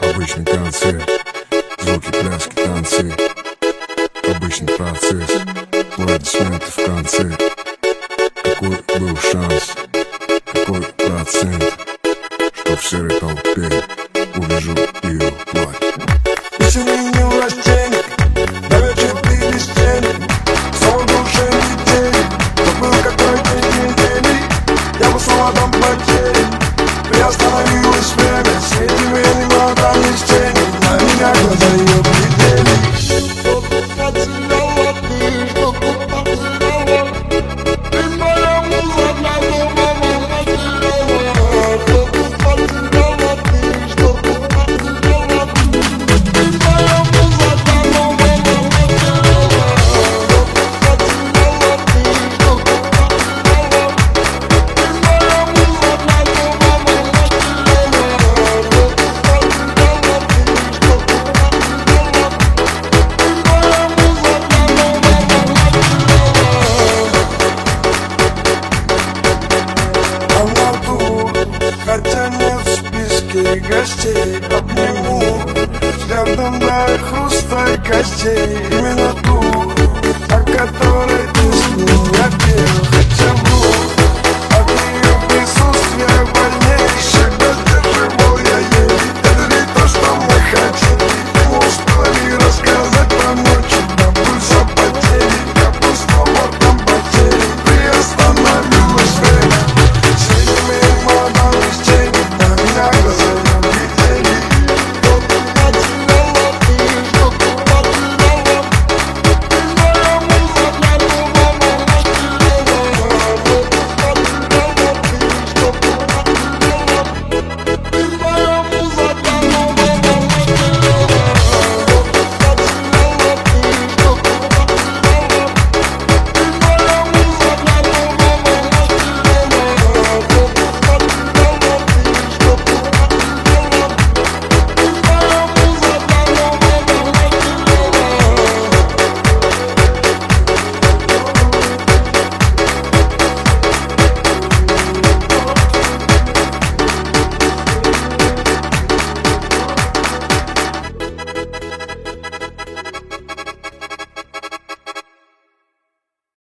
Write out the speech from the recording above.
Обычный концерт, звуки, пляски, танцы. Обычный процесс, аплодисменты в конце. Какой был шанс, какой процент, что в серой толпе увижу ее плач. Еще не власть денег, на вечер ты без тени. Сон душе недели, то был какой-то недели. Я бы снова там потери, приостановилось время. С этими аниматами с тени, на меня глаза ее глядели. Что тут потеряла ты, что тут потеряла? Ты моя муза для дома потеряла. Что тут потеряла ты, что тут потеряла? Ты моя муза для дома потеряла. Что тут потеряла ты, что тут потеряла? Ты моя муза для дома потеряла. Что тут потеряла ты, что тут потеряла? Ты моя муза для дома потеряла. Она тут, хотя нет в списке гостей. Обниму взглядом до хруста костей. Именно тут